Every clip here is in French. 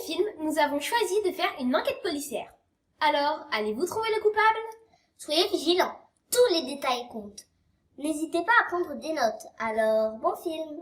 film, nous avons choisi de faire une enquête policière. Alors, allez-vous trouver le coupable? Soyez vigilants, tous les détails comptent. N'hésitez pas à prendre des notes, alors bon film.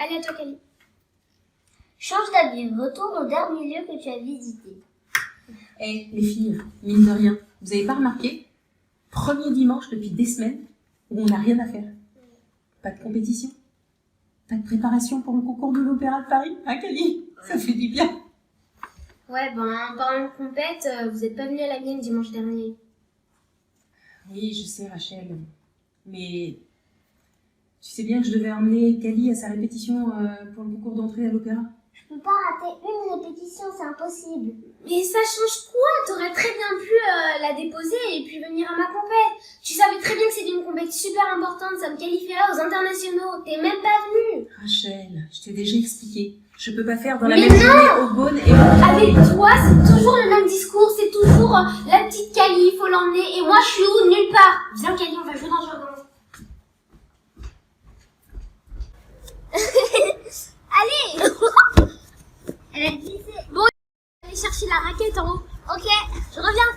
Allez, à toi, Cali. Change d'habit, retourne au dernier lieu que tu as visité. Eh, les filles, mine de rien, vous avez pas remarqué? Premier dimanche depuis des semaines où on n'a rien à faire. Pas de compétition. Pas de préparation pour le concours de l'Opéra de Paris, hein, Cali? Ça fait du bien. Ouais, en parlant de compète, vous êtes pas venu à la mienne dimanche dernier. Oui, je sais, Rachel. Mais tu sais bien que je devais emmener Cali à sa répétition pour le concours d'entrée à l'Opéra. Je peux pas rater une répétition, c'est impossible. Mais ça change quoi? T'aurais très bien pu la déposer et puis venir à ma compète. Tu savais très bien que c'était une compète super importante, ça me qualifierait aux internationaux. T'es même pas venue. Rachel, je t'ai déjà expliqué. Je peux pas faire dans la Mais même non! journée Aubonne et... Avec toi, c'est toujours le même discours, c'est toujours la petite Cali, il faut l'emmener, et moi je suis où? Nulle part. Viens Cali, on va jouer dans le jardin. Allez. Elle a glissé. Bon, allez chercher la raquette en haut. Ok. Je reviens.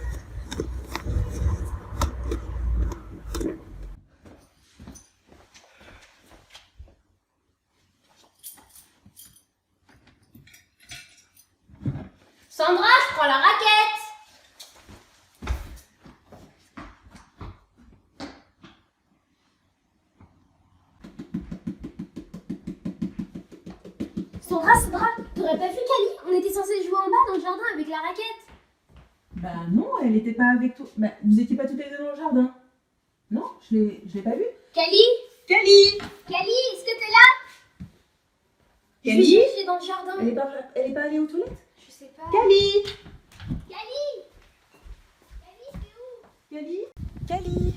Sandra, je prends la raquette. Sandra, t'aurais pas vu Cali? On était censé jouer en bas dans le jardin avec la raquette. Bah non, elle était pas avec toi. Bah, vous étiez pas toutes les deux dans le jardin. Non, je l'ai pas vue. Cali, Cali! est-ce que t'es là? Je vais Cali? chercher dans le jardin. Elle est pas allée aux toilettes? Je sais pas. Cali! Cali, c'est où? Cali? Cali!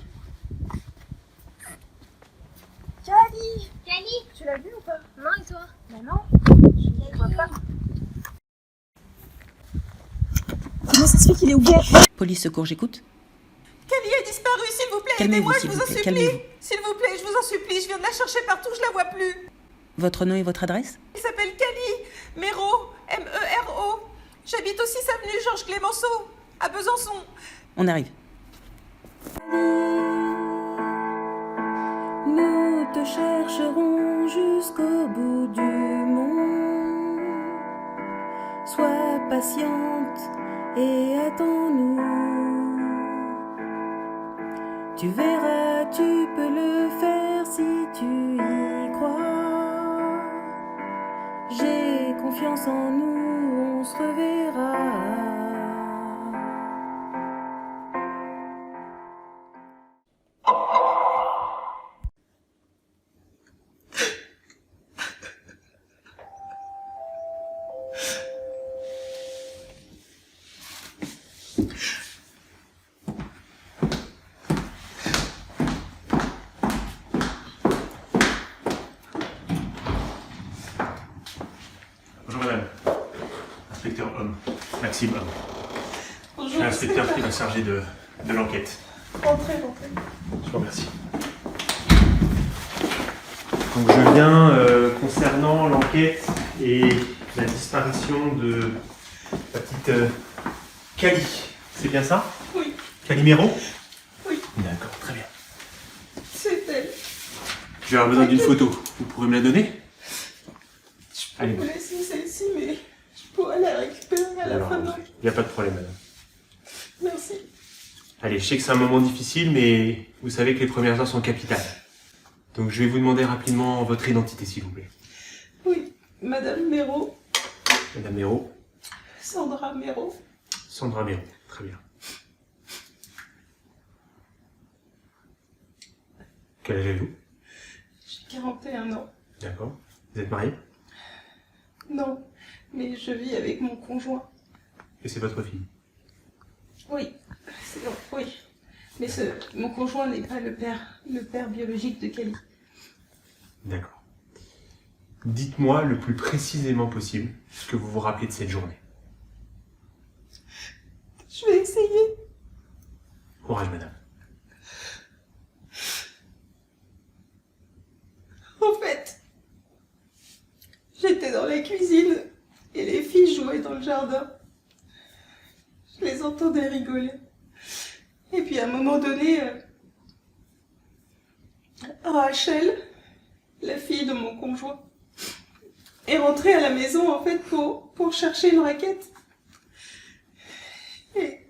Cali, Tu l'as vue ou pas? non et toi? Bah non, je ne vois pas. Comment ça se fait qu'il est où? Police secours, j'écoute. Cali a disparu, s'il vous plaît, Calmez-vous, aidez-moi, s'il je vous vous en plaît, supplie. calmez-vous. S'il vous plaît, je vous en supplie, je viens de la chercher partout, je la vois plus. Votre nom et votre adresse? Il s'appelle Cali Mero, M-E-R-O. J'habite au 6 avenue Georges Clémenceau, à Besançon. On arrive. Nous te chercherons jusqu'au bout du monde. Sois patiente et attends-nous. Tu verras, tu peux le faire si tu y crois. J'ai confiance en nous, on se reverra. Bonjour madame. Inspecteur Homme. Maxime Homme. Je Bonjour. suis l'inspecteur qui va charger de l'enquête. Rentrez. Je vous remercie. Donc je viens concernant l'enquête et la disparition de la petite Cali. C'est bien ça? Oui. Calimero? Oui. D'accord, très bien. C'est elle. Je vais avoir besoin d'une photo. Vous pourrez me la donner? Je peux vous laisser celle-ci, mais je pourrais la récupérer à la fin de l'enquête. Il n'y a pas de problème madame. Merci. Allez, je sais que c'est un moment difficile, mais vous savez que les premières heures sont capitales. Donc je vais vous demander rapidement votre identité, s'il vous plaît. Oui, Madame Mero, Madame Méraud. Sandra Mero. Sandra Méraud, très bien. Quel âge avez-vous? J'ai 41 ans. D'accord. Vous êtes marié? Non, mais je vis avec mon conjoint. Et c'est votre fille? Oui, oui. Mais mon conjoint n'est pas le père biologique de Cali. D'accord. Dites-moi le plus précisément possible ce que vous vous rappelez de cette journée. Je vais essayer. Courage, madame. En fait, j'étais dans la cuisine et les filles jouaient dans le jardin. Je les entendais rigoler. Et puis à un moment donné, Rachel, la fille de mon conjoint, est rentrée à la maison en fait pour chercher une raquette. Et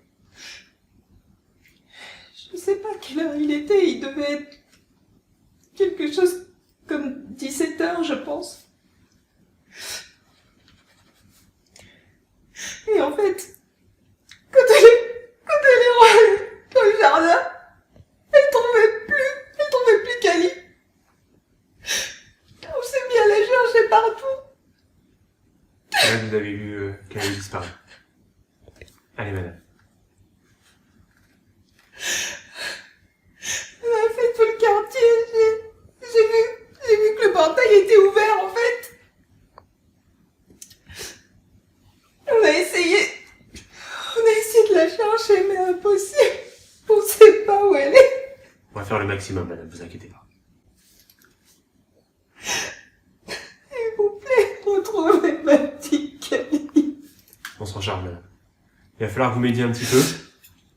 je sais pas quelle heure il était, il devait être quelque chose comme 17h, je pense. Et en fait, quand elle est rentrée dans le jardin, elle trouvait plus Cali. On s'est mis à la chercher partout. Là, vous avez vu qu'elle a disparu. Allez, madame. On a fait tout le quartier, j'ai vu que le portail était ouvert en fait. On a essayé de la chercher, mais impossible. On sait pas où elle est. On va faire le maximum, madame, vous inquiétez pas. S'il vous plaît, retrouvez ma petite Cali. On s'en charge, madame. Il va falloir que vous m'aidiez un petit peu,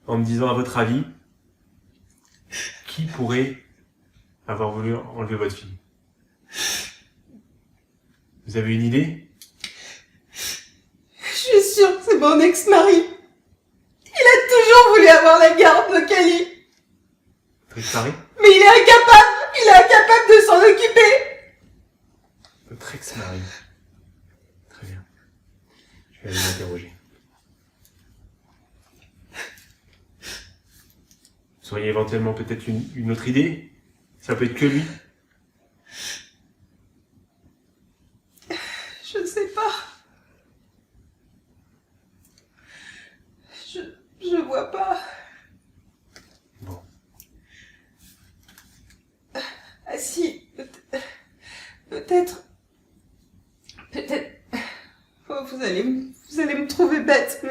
en me disant, à votre avis, qui pourrait avoir voulu enlever votre fille? Vous avez une idée? Je suis sûre que c'est mon ex-mari. Il a toujours voulu avoir la garde de Cali. Votre ex-mari? Mais il est incapable de s'en occuper. Votre ex-mari. Très bien. Je vais aller l'interroger. Vous auriez éventuellement peut-être une autre idée? Ça peut être que lui? Je sais pas. Je vois pas. Bon. Ah si, peut-être. Oh, vous allez me trouver bête,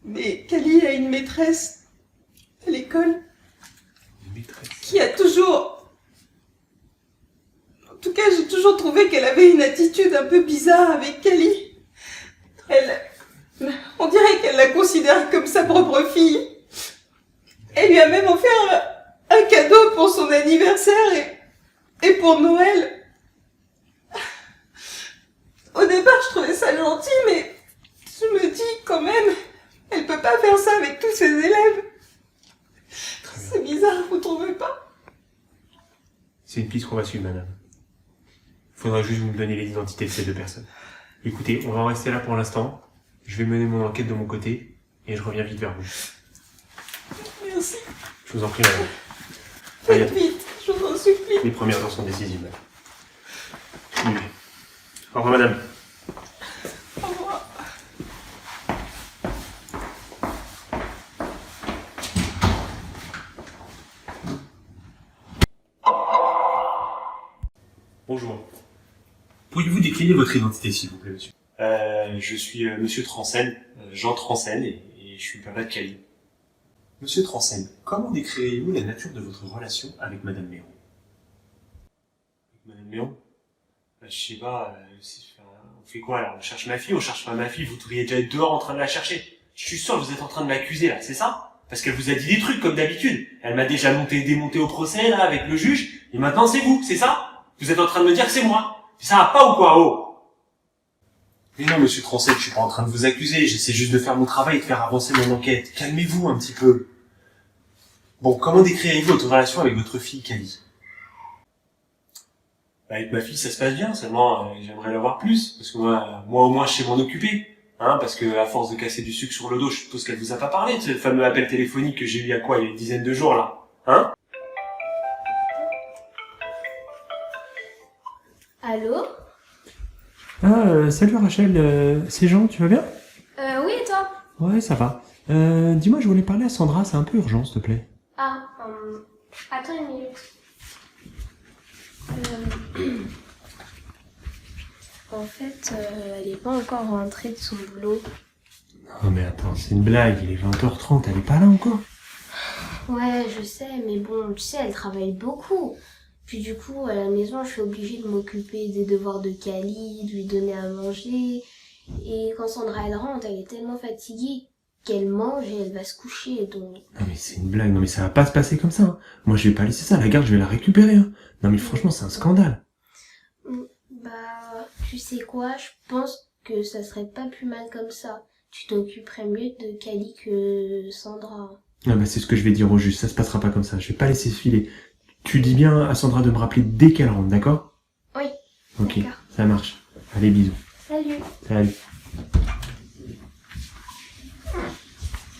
mais Cali a une maîtresse à l'école Une maîtresse. qui a toujours... En tout cas, j'ai toujours trouvé qu'elle avait une attitude un peu bizarre avec Cali. On dirait qu'elle la considère comme sa propre fille. Elle lui a même offert un cadeau pour son anniversaire et pour Noël. Au départ, je trouvais ça gentil, mais je me dis quand même, elle peut pas faire ça avec tous ses élèves. C'est bizarre, vous trouvez pas? C'est une piste qu'on va suivre, madame. Il faudra juste vous me donner les identités de ces deux personnes. Écoutez, on va en rester là pour l'instant. Je vais mener mon enquête de mon côté et je reviens vite vers vous. Merci. Je vous en prie, madame. Allez, Faites vite, je vous en supplie. les premières heures sont décisives, madame. Oui. Au revoir, madame. Au revoir. Bonjour. Pourriez-vous décliner votre identité, s'il vous plaît, monsieur? Je suis monsieur Transen, Jean Transen, et je suis papa de Cali. Monsieur Transen, comment décririez-vous la nature de votre relation avec madame Méron? Madame Léon, je sais pas, on fait quoi alors? On cherche ma fille, on cherche pas ma fille, vous devriez déjà être dehors en train de la chercher. Je suis sûr que vous êtes en train de l'accuser là, c'est ça? Parce qu'elle vous a dit des trucs comme d'habitude. Elle m'a déjà démonté au procès là avec le juge, et maintenant c'est vous, c'est ça? Vous êtes en train de me dire que c'est moi. Ça va pas ou quoi, oh? Mais non, monsieur Transen, je suis pas en train de vous accuser, j'essaie juste de faire mon travail et de faire avancer mon enquête. Calmez-vous un petit peu. Bon, comment décririez-vous votre relation avec votre fille, Cali? Avec ma fille, ça se passe bien, seulement j'aimerais l'avoir plus, parce que moi au moins je sais m'en occuper. Hein, parce que à force de casser du sucre sur le dos, je suppose qu'elle vous a pas parlé de ce fameux appel téléphonique que j'ai eu il y a quoi, il y a une dizaine de jours là. Hein? Allô? Ah, salut Rachel, c'est Jean, tu vas bien? Oui, et toi? Ouais, ça va. Dis-moi, je voulais parler à Sandra, c'est un peu urgent, s'il te plaît. Ah, attends une minute. En fait, elle est pas encore rentrée de son boulot. Non mais attends, c'est une blague, il est 20h30, elle est pas là encore? Ouais, je sais, mais bon, tu sais, elle travaille beaucoup. Puis du coup, à la maison, je suis obligée de m'occuper des devoirs de Cali, de lui donner à manger. Et quand Sandra elle rentre, elle est tellement fatiguée qu'elle mange et elle va se coucher, donc... Non mais c'est une blague, non mais ça va pas se passer comme ça. Hein. Moi je vais pas laisser ça, la garde je vais la récupérer. Hein. Non mais franchement c'est un scandale. Bah, tu sais quoi, je pense que ça serait pas plus mal comme ça. Tu t'occuperais mieux de Cali que Sandra. Ah bah c'est ce que je vais dire au juge, ça se passera pas comme ça, je vais pas laisser filer. Tu dis bien à Sandra de me rappeler dès qu'elle rentre, d'accord? Oui. Ok, D'accord. ça marche. Allez, bisous. Salut. Salut.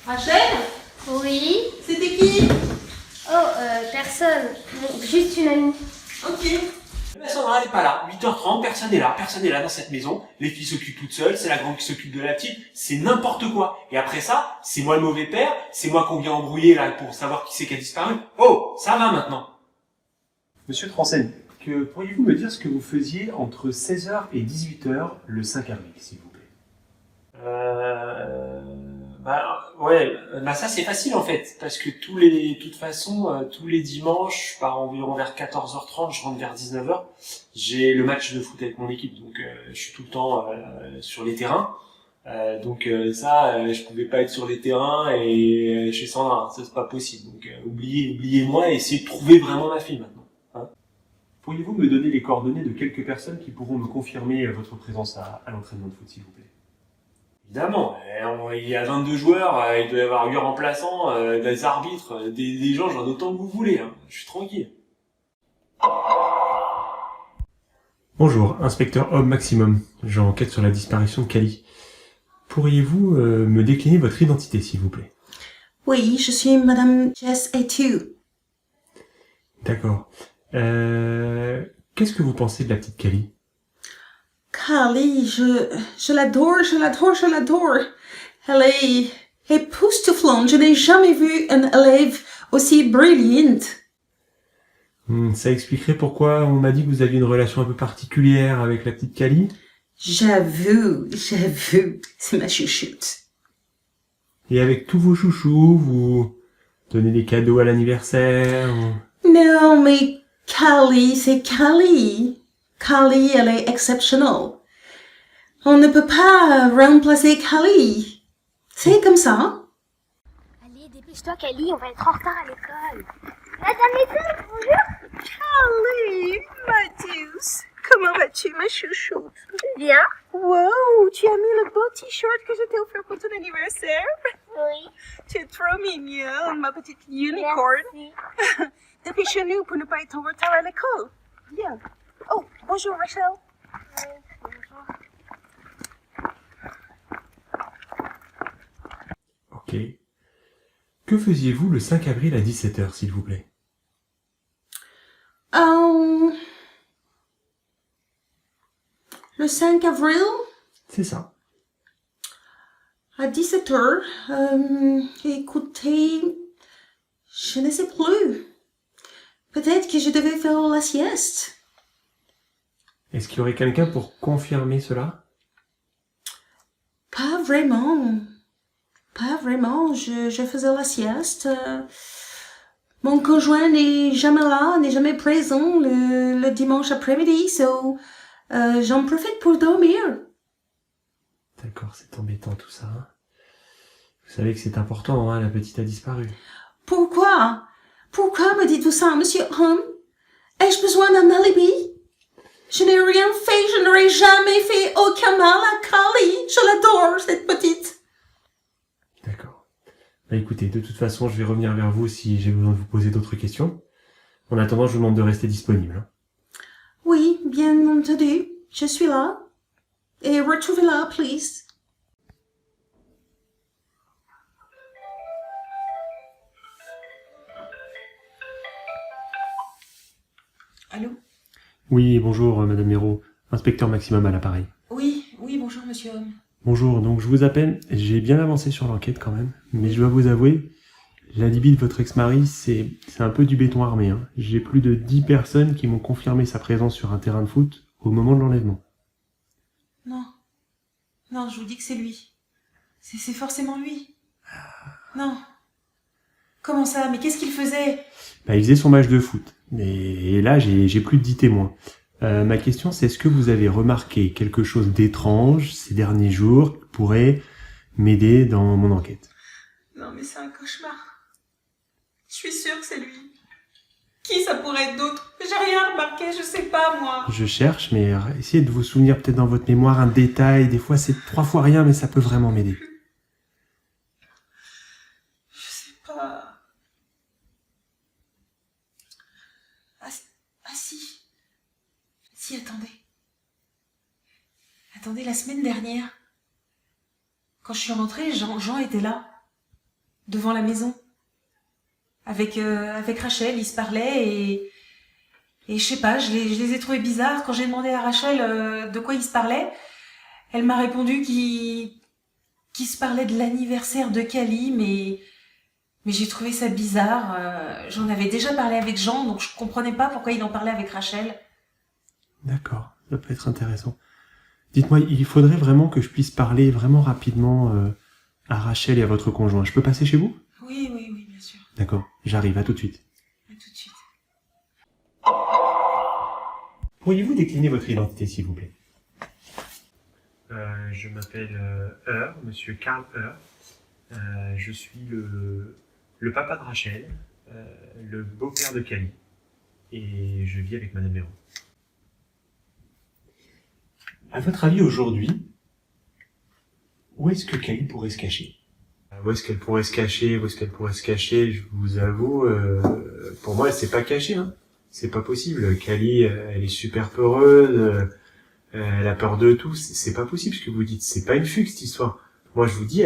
Rachel, Oui. c'était qui? Oh, personne. Bon, juste une amie. Ok. Mais Sandra, elle est pas là. 8h30, personne n'est là dans cette maison. Les filles s'occupent toutes seules, c'est la grande qui s'occupe de la petite. C'est n'importe quoi. Et après ça, c'est moi le mauvais père, c'est moi qu'on vient embrouiller là pour savoir qui c'est qui a disparu. Oh, ça va maintenant. Monsieur Transen, pourriez-vous me dire ce que vous faisiez entre 16h et 18h le 5 avril, s'il vous plaît? Bah ça c'est facile en fait, parce que tous les dimanches, je pars environ vers 14h30, je rentre vers 19h, j'ai le match de foot avec mon équipe, donc je suis tout le temps sur les terrains, je pouvais pas être sur les terrains et chez Sandra, ça c'est pas possible, donc oubliez-moi et essayez de trouver vraiment ma fille maintenant. Hein. Pourriez-vous me donner les coordonnées de quelques personnes qui pourront me confirmer votre présence à l'entraînement de foot, s'il vous plaît? Évidemment, il y a 22 joueurs, il doit y avoir 8 remplaçants, des arbitres, des gens, j'en ai autant que vous voulez, hein. Je suis tranquille. Bonjour, inspecteur Homme Maximum. J'enquête sur la disparition de Cali. Pourriez-vous me décliner votre identité, s'il vous plaît? Oui, je suis Madame Jess Etu. D'accord. Qu'est-ce que vous pensez de la petite Cali? Kali, je l'adore, je l'adore, je l'adore. Elle est époustouflante. Je n'ai jamais vu une élève aussi brillante. Ça expliquerait pourquoi on m'a dit que vous aviez une relation un peu particulière avec la petite Cali? J'avoue, c'est ma chouchoute. Et avec tous vos chouchous, vous donnez des cadeaux à l'anniversaire Non, mais Kali, c'est Kali. Kali, elle est exceptionnelle. On ne peut pas remplacer Kali. C'est comme ça. Allez, dépêche-toi, Cali, on va être en retard à l'école. Madame Maîtresse, bonjour. Kali, ma douce, comment vas-tu, ma chouchoute? Bien. Wow, tu as mis le beau t-shirt que je t'ai offert pour ton anniversaire? Oui. Tu es trop mignonne, ma petite unicorn. Merci. Dépêche-nous pour ne pas être en retard à l'école. Bien. Oh, bonjour Rachel. Ok. Que faisiez-vous le 5 avril à 17h, s'il vous plaît? Le 5 avril, C'est ça. à 17h, écoutez, je ne sais plus. Peut-être que je devais faire la sieste. Est-ce qu'il y aurait quelqu'un pour confirmer cela? Pas vraiment. Pas vraiment. Je faisais la sieste. Mon conjoint n'est jamais là, n'est jamais présent le dimanche après-midi, so j'en profite pour dormir. D'accord, c'est embêtant tout ça. Hein. Vous savez que c'est important, hein, la petite a disparu. Pourquoi? Pourquoi me dites-vous ça, monsieur Hum? Ai-je besoin d'un alibi? Je n'ai rien fait, je n'aurais jamais fait aucun mal à Kali. Je l'adore, cette petite. D'accord. Bah écoutez, de toute façon, je vais revenir vers vous si j'ai besoin de vous poser d'autres questions. En attendant, je vous demande de rester disponible. Hein. Oui, bien entendu, je suis là. Et retrouvez-la, please. Allô? Oui, bonjour, Madame Méraud. Inspecteur Maximum à l'appareil. Oui, bonjour monsieur Homme. Bonjour, donc je vous appelle, j'ai bien avancé sur l'enquête quand même, mais je dois vous avouer, l'alibi de votre ex-mari, c'est un peu du béton armé. Hein. J'ai plus de 10 personnes qui m'ont confirmé sa présence sur un terrain de foot au moment de l'enlèvement. Non. Non, je vous dis que c'est lui. C'est forcément lui. Non. Comment ça? Mais qu'est-ce qu'il faisait? Bah, il faisait son match de foot, et là j'ai plus de 10 témoins. Ma question c'est, est-ce que vous avez remarqué quelque chose d'étrange ces derniers jours qui pourrait m'aider dans mon enquête? Non, mais c'est un cauchemar. Je suis sûre que c'est lui. Qui ça pourrait être d'autre? J'ai rien remarqué, je sais pas, moi. Je cherche, mais essayez de vous souvenir peut-être dans votre mémoire un détail. Des fois, c'est 3 fois rien, mais ça peut vraiment m'aider. Je sais pas. Ah si. Si, attendez. Attendez, la semaine dernière, quand je suis rentrée, Jean était là, devant la maison. Avec Rachel, ils se parlaient et je sais pas, je les ai trouvés bizarres. Quand j'ai demandé à Rachel de quoi ils se parlaient, elle m'a répondu qu'ils se parlaient de l'anniversaire de Cali, mais j'ai trouvé ça bizarre. J'en avais déjà parlé avec Jean, donc je comprenais pas pourquoi il en parlait avec Rachel. D'accord, ça peut être intéressant. Dites-moi, il faudrait vraiment que je puisse parler vraiment rapidement à Rachel et à votre conjoint. Je peux passer chez vous? Oui, bien sûr. D'accord, j'arrive, à tout de suite. À tout de suite. Pourriez-vous décliner votre identité, s'il vous plaît? Je m'appelle monsieur Karl Heur. Je suis le papa de Rachel, le beau-père de Cali, et je vis avec Madame Véron. À votre avis, aujourd'hui, où est-ce que Cali pourrait se cacher? Où est-ce qu'elle pourrait se cacher? Où est-ce qu'elle pourrait se cacher? Je vous avoue, pour moi, elle s'est pas cachée. Hein. C'est pas possible. Cali, elle est super peureuse, elle a peur de tout. C'est pas possible ce que vous dites. C'est pas une fugue, cette histoire. Moi, je vous dis,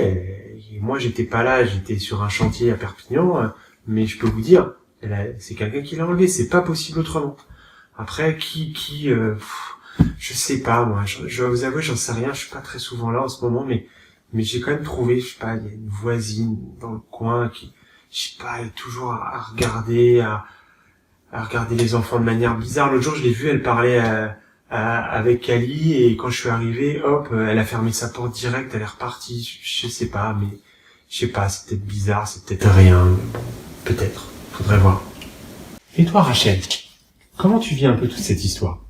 moi, j'étais pas là, j'étais sur un chantier à Perpignan, mais je peux vous dire, c'est quelqu'un qui l'a enlevé. C'est pas possible autrement. Après, je sais pas, moi. Je dois vous avouer, j'en sais rien. Je suis pas très souvent là en ce moment, mais j'ai quand même trouvé, je sais pas, il y a une voisine dans le coin qui, je sais pas, elle est toujours à regarder les enfants de manière bizarre. L'autre jour, je l'ai vue, elle parlait avec Cali, et quand je suis arrivé, hop, elle a fermé sa porte direct, elle est repartie. Je sais pas, mais je sais pas, c'est peut-être bizarre, c'est peut-être rien, peut-être. Faudrait voir. Et toi, Rachel, comment tu vis un peu toute cette histoire?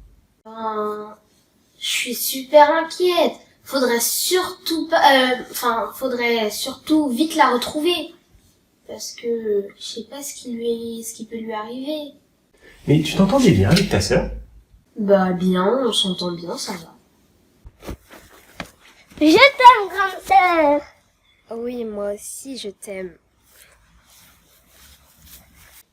Je suis super inquiète. Faudrait surtout vite la retrouver. Parce que je sais pas ce qui peut lui arriver. Mais tu t'entendais bien avec ta sœur? Bah bien, on s'entend bien, ça va. Je t'aime, grande sœur. Oui, moi aussi, je t'aime.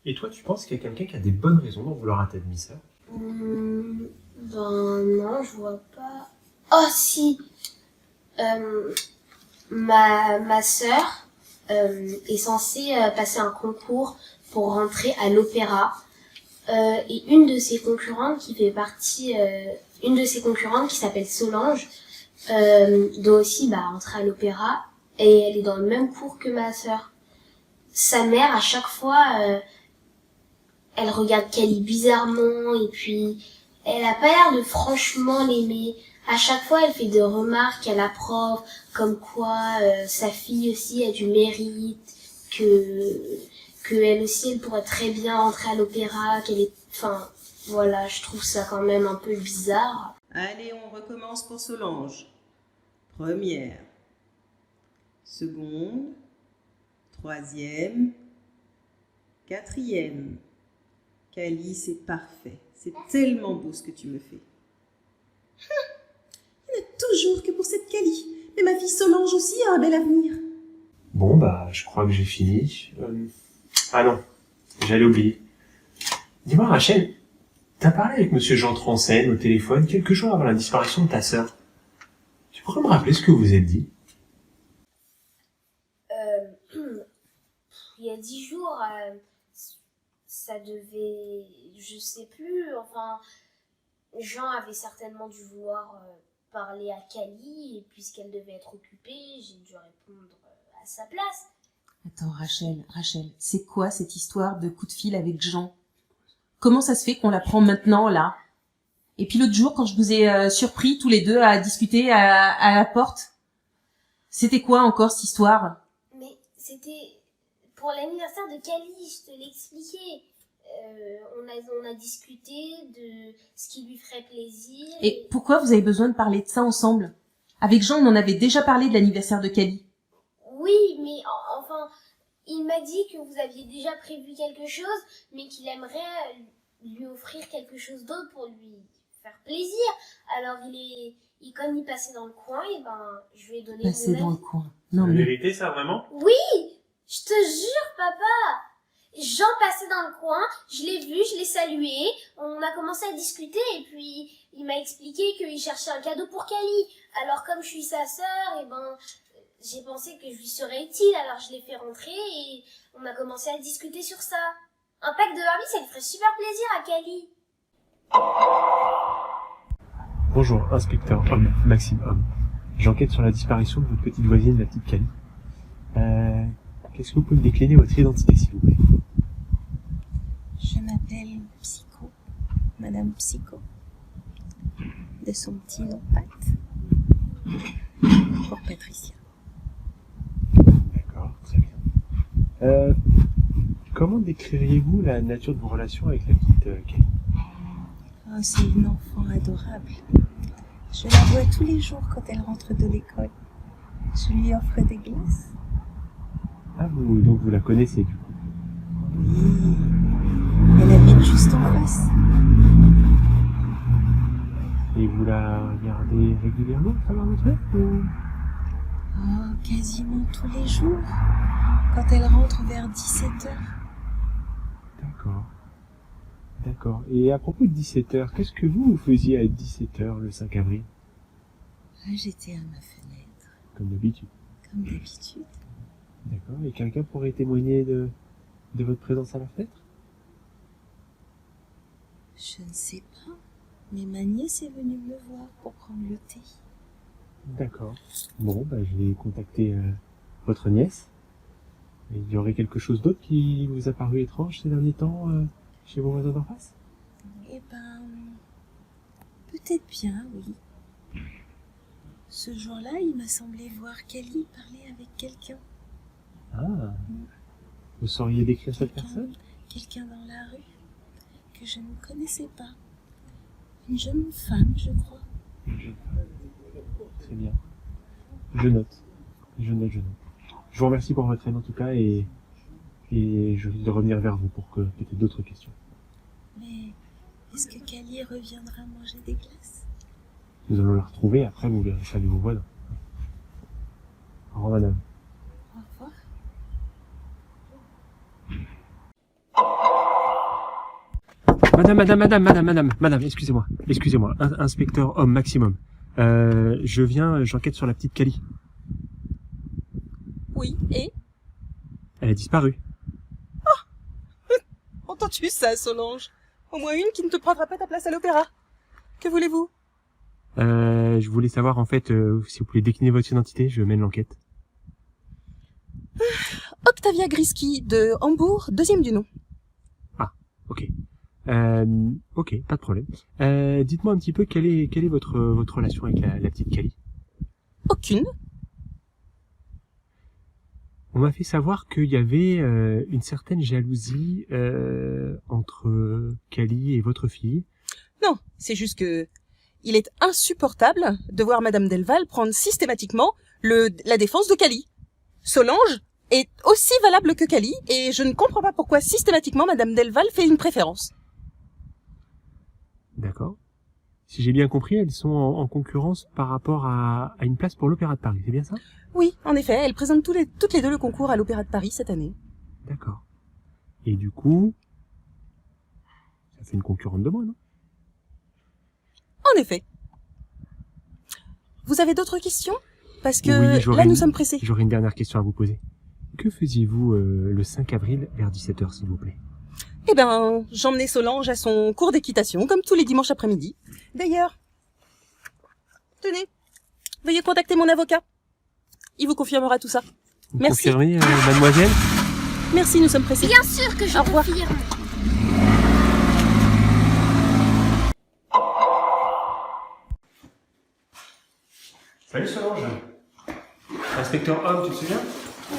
Et toi, tu penses qu'il y a quelqu'un qui a des bonnes raisons d'en vouloir à ta demi-sœur? Ben non, je vois pas. Oh si. Ma sœur est censée passer un concours pour rentrer à l'opéra. Et une de ses concurrentes qui s'appelle Solange, doit aussi rentrer à l'opéra, et elle est dans le même cours que ma sœur. Sa mère, à chaque fois, elle regarde Cali bizarrement, et puis elle a pas l'air de franchement l'aimer. À chaque fois, elle fait des remarques à la prof, comme quoi sa fille aussi a du mérite, que elle aussi, elle pourrait très bien rentrer à l'opéra, voilà, je trouve ça quand même un peu bizarre. Allez, on recommence pour Solange. Première, seconde, troisième, quatrième. Cali, c'est parfait. C'est tellement beau ce que tu me fais. Il n'y a toujours que pour cette Cali. Mais ma fille Solange aussi a un bel avenir. Bon, je crois que j'ai fini. Ah non, j'allais oublier. Dis-moi, Rachel, t'as parlé avec monsieur Jean Transène au téléphone quelques jours avant la disparition de ta sœur. Tu pourrais me rappeler ce que vous vous êtes dit? Il y a 10 jours, ça devait... Je sais plus, Jean avait certainement dû vouloir parler à Cali et puisqu'elle devait être occupée, j'ai dû répondre à sa place. Attends, Rachel, c'est quoi cette histoire de coup de fil avec Jean? Comment ça se fait qu'on la prend maintenant, là? Et puis l'autre jour, quand je vous ai surpris tous les deux à discuter à la porte, c'était quoi encore cette histoire? Mais c'était pour l'anniversaire de Cali, je te l'expliquais. On a discuté de ce qui lui ferait plaisir. Et pourquoi vous avez besoin de parler de ça ensemble? Avec Jean, on en avait déjà parlé de l'anniversaire de Cali. Oui, mais enfin, il m'a dit que vous aviez déjà prévu quelque chose, mais qu'il aimerait lui offrir quelque chose d'autre pour lui faire plaisir. Alors comme il passait dans le coin, et ben je lui ai donné Passer une dans le avis. coin. C'est Non la mais... vérité, ça, vraiment? Oui, je te jure, papa. Jean passait dans le coin, je l'ai vu, je l'ai salué, on a commencé à discuter et puis il m'a expliqué qu'il cherchait un cadeau pour Cali. Alors comme je suis sa sœur, et ben j'ai pensé que je lui serais utile, alors je l'ai fait rentrer et on a commencé à discuter sur ça. Un pack de Barbie, ça lui ferait super plaisir à Cali. Bonjour, inspecteur Homme, Maxime Homme. J'enquête sur la disparition de votre petite voisine, la petite Cali. Qu'est-ce que vous pouvez me décliner votre identité, s'il vous plaît? Je m'appelle Psycho, Madame Psycho, de son petit nom Pat, pour Patricia. D'accord, très bien. Comment décririez-vous la nature de vos relations avec la petite Cali? Oh, c'est une enfant adorable. Je la vois tous les jours quand elle rentre de l'école. Je lui offre des glaces. Ah, donc vous la connaissez, du coup? Oui, elle habite juste en face. Et vous la regardez régulièrement à travers votre fenêtre ou... Oh, quasiment tous les jours, quand elle rentre vers 17h. D'accord. D'accord. Et à propos de 17h, qu'est-ce que vous faisiez à 17h le 5 avril? Ah, j'étais à ma fenêtre, Comme d'habitude. comme d'habitude. D'accord. Et quelqu'un pourrait témoigner de votre présence à la fenêtre? Je ne sais pas, mais ma nièce est venue me voir pour prendre le thé. D'accord. Bon, bah, je vais contacter votre nièce. Et il y aurait quelque chose d'autre qui vous a paru étrange ces derniers temps chez vos voisins d'en face? Eh ben, peut-être bien, oui. Ce jour-là, il m'a semblé voir Cali parler avec quelqu'un. Ah. Vous sauriez décrire cette personne? Quelqu'un dans la rue, que je ne connaissais pas. Une jeune femme, je crois. Très bien. Je note. Je vous remercie pour votre aide en tout cas et je risque de revenir vers vous pour que peut-être d'autres questions. Mais est-ce que Cali reviendra manger des glaces? Nous allons la retrouver, après vous verrez ça de vos voisins. Au revoir madame. Au revoir. Madame, excusez-moi, inspecteur Homme Maximum. J'enquête sur la petite Cali. Oui, et Elle a disparu. entends-tu ça, Solange? Au moins une qui ne te prendra pas ta place à l'opéra. Que voulez-vous? Je voulais savoir en fait si vous pouvez décliner votre identité, je mène l'enquête. Octavia Grisky, de Hambourg, 2e du nom. Ah, ok. Ok, pas de problème. Dites-moi un petit peu quelle est votre relation avec la petite Cali? Aucune. On m'a fait savoir qu'il y avait une certaine jalousie entre Cali et votre fille. Non, c'est juste que il est insupportable de voir Madame Delval prendre systématiquement la défense de Cali. Solange est aussi valable que Cali, et je ne comprends pas pourquoi systématiquement Madame Delval fait une préférence. D'accord. Si j'ai bien compris, elles sont en concurrence par rapport à une place pour l'Opéra de Paris, c'est bien ça? Oui, en effet, elles présentent toutes les deux le concours à l'Opéra de Paris cette année. D'accord. Et du coup, ça fait une concurrente de moi, non? En effet. Vous avez d'autres questions? Parce que Oui, là, nous sommes pressés. J'aurais une dernière question à vous poser. Que faisiez-vous le 5 avril vers 17h, s'il vous plaît? Eh ben, j'emmenais Solange à son cours d'équitation, comme tous les dimanches après-midi. D'ailleurs, Tenez, veuillez contacter mon avocat. Il vous confirmera tout ça. Vous Merci. confirmez, mademoiselle? Merci, nous sommes pressés. Bien sûr que je Au revoir. confirme. Salut Solange. Inspecteur Homme, tu te souviens? Oui.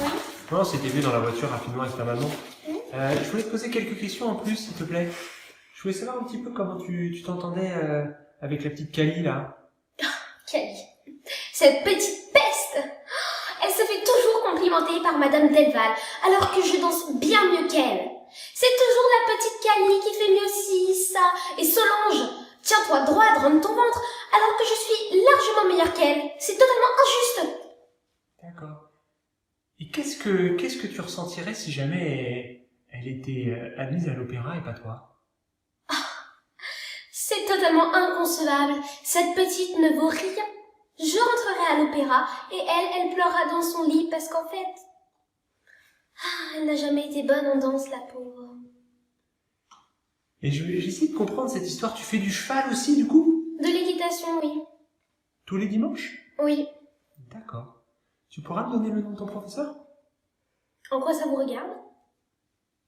Non, on s'était vu dans la voiture rapidement avec ta maman. Je voulais te poser quelques questions en plus, s'il te plaît. Je voulais savoir un petit peu comment tu t'entendais avec la petite Cali, là. Cali. Cette petite peste. Elle se fait toujours complimenter par Madame Delval, alors que je danse bien mieux qu'elle. C'est toujours la petite Cali qui fait mieux ci, ça. Et Solange, tiens-toi droite, rentre ton ventre, alors que je suis largement meilleure qu'elle. C'est totalement injuste. D'accord. Et qu'est-ce que tu ressentirais si jamais elle était admise à l'opéra et pas toi? C'est totalement inconcevable. Cette petite ne vaut rien. Je rentrerai à l'opéra et elle pleurera dans son lit parce qu'en fait... elle n'a jamais été bonne en danse, la pauvre. Et j'essaie de comprendre cette histoire. Tu fais du cheval aussi, du coup? De l'équitation, oui. Tous les dimanches? Oui. D'accord. Tu pourras me donner le nom de ton professeur? En quoi ça vous regarde?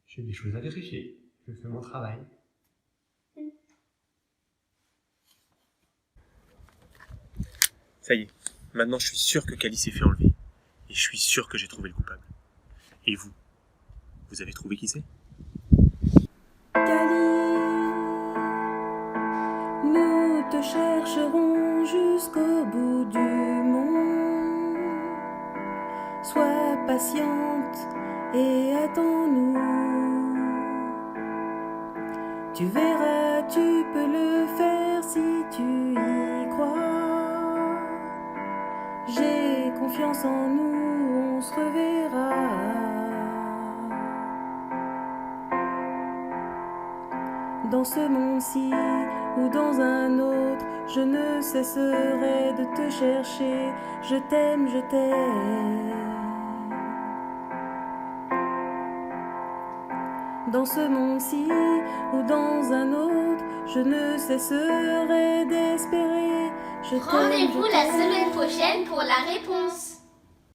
J'ai des choses à vérifier. Je fais mon travail. Ça y est. Maintenant, je suis sûr que Cali s'est fait enlever. Et je suis sûr que j'ai trouvé le coupable. Et vous? Vous avez trouvé qui c'est? Cali, nous te chercherons jusqu'au bout du monde. Sois patiente et attends-nous. Tu verras, tu peux le faire si tu y crois. J'ai confiance en nous, on se reverra. Dans ce monde-ci ou dans un autre, je ne cesserai de te chercher. Je t'aime, je t'aime. Dans ce monde-ci ou dans un autre, je ne cesserai d'espérer. Je t'aime, Rendez-vous je la t'aime. semaine prochaine pour la réponse.